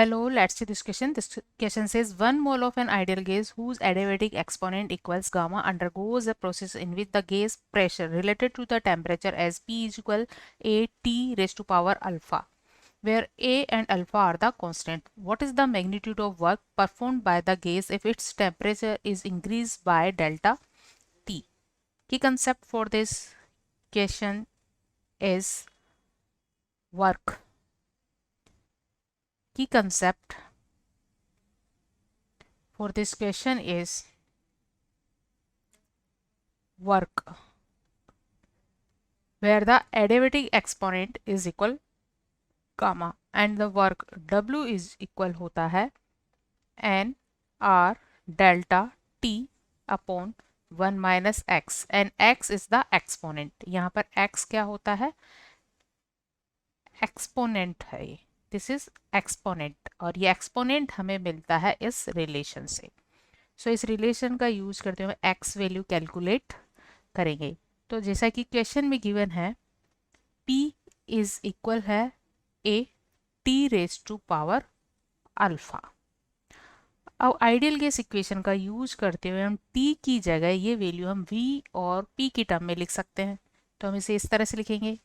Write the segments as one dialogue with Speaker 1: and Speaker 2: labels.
Speaker 1: Hello, let's see this question. This question says 1 mole of an ideal gas whose adiabatic exponent equals gamma undergoes a process in which the gas pressure related to the temperature as P is equal a T raised to power alpha, where A and alpha are the constant. What is the magnitude of work performed by the gas if its temperature is increased by delta T? Key concept for this question is work. Key concept for this question is work, where the adiabatic exponent is equal gamma and the work W is equal होता है n r delta t upon 1 minus x and x is the exponent. यहाँ पर x क्या होता है? Exponent है ये. This is exponent और ये एक्सपोनेंट हमें मिलता है इस रिलेशन से. सो इस रिलेशन का यूज करते हुए एक्स वैल्यू कैलकुलेट करेंगे. तो जैसा कि क्वेश्चन में गिवन है P इज इक्वल है a t raise to power alpha. अब आइडियल गैस इक्वेशन का यूज करते हुए हम T की जगह ये वैल्यू हम V और P की टर्म में लिख सकते हैं. तो हम इसे इस तरह से लिखेंगे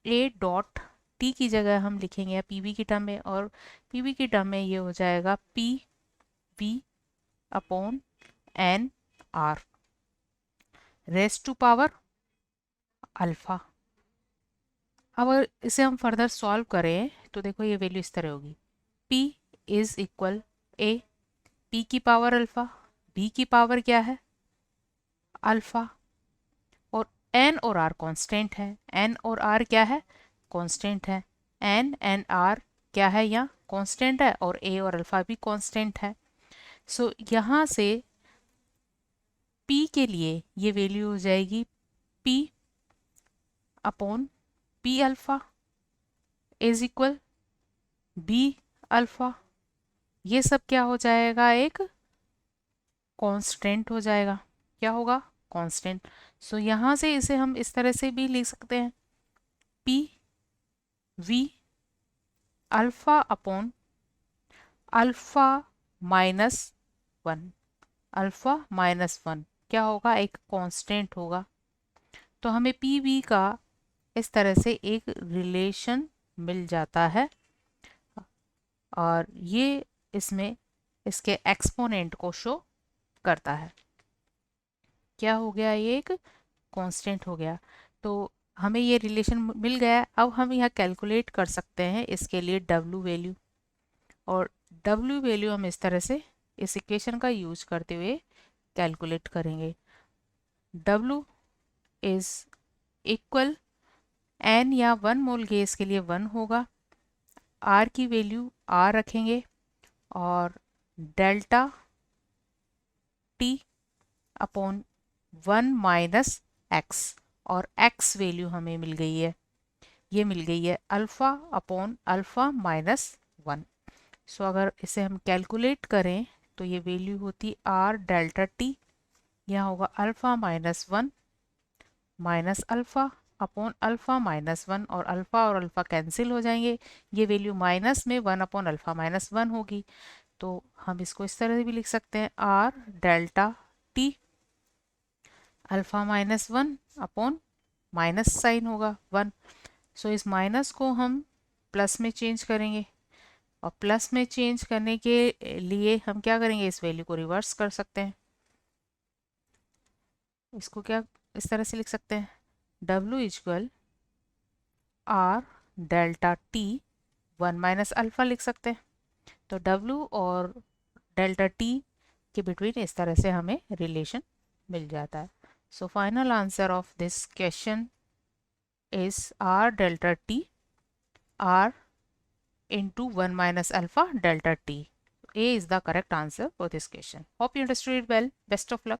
Speaker 1: a डॉट T की जगह हम लिखेंगे PV की टर्म में और PV की टर्म में ये हो जाएगा P V upon N R raise to power alpha. अब अगर इसे हम फर्दर सॉल्व करें तो देखो ये वैल्यू इस तरह होगी. P is equal a P की पावर अल्फा, B की पावर क्या है अल्फा और N और R कांस्टेंट है. N और R क्या है? कांस्टेंट है. N एंड R क्या है? यहाँ कांस्टेंट है और A और अल्फा भी कांस्टेंट है. सो यहाँ से P के लिए ये वैल्यू हो जाएगी P upon P alpha is equal B alpha. ये सब क्या हो जाएगा? एक कांस्टेंट हो जाएगा. क्या होगा? कांस्टेंट. सो यहाँ से इसे हम इस तरह से भी लिख सकते हैं P V alpha upon alpha minus 1. Alpha minus 1 क्या होगा? एक कांस्टेंट होगा. तो हमें पी वी का इस तरह से एक रिलेशन मिल जाता है और ये इसमें इसके एक्सपोनेंट को शो करता है. क्या हो गया? ये एक कांस्टेंट हो गया. तो हमें ये रिलेशन मिल गया. अब हम यहाँ कैलकुलेट कर सकते हैं इसके लिए W वैल्यू और W वैल्यू हम इस तरह से इस इक्वेशन का यूज करते हुए कैलकुलेट करेंगे. W इज इक्वल N या 1 मोल गैस के लिए 1 होगा. R की वैल्यू R रखेंगे और delta T upon 1 minus x और x वैल्यू हमें मिल गई है. ये मिल गई है अल्फ़ा अपॉन अल्फ़ा माइनस 1. सो अगर इसे हम कैलकुलेट करें तो ये वैल्यू होती R डेल्टा T. यहाँ होगा alpha minus 1 minus alpha upon alpha minus 1 और अल्फ़ा कैंसिल हो जाएंगे. ये वैल्यू माइनस में 1 अपॉन अल्फ़ा माइनस 1 होगी. तो हम इसको इस तरह से भी लिख सकते हैं R delta T alpha minus 1 upon minus sign होगा 1. सो इस माइनस को हम प्लस में चेंज करेंगे और प्लस में चेंज करने के लिए हम क्या करेंगे? इस वैल्यू को रिवर्स कर सकते हैं. इसको क्या इस तरह से लिख सकते हैं W equal R delta T 1 minus alpha लिख सकते हैं. तो W और डेल्टा T के बिटवीन इस तरह से हमें रिलेशन मिल जाता है. So final answer of this question is R delta T R into 1 minus alpha delta T. A is the correct answer for this question. Hope you understood it well. Best of luck.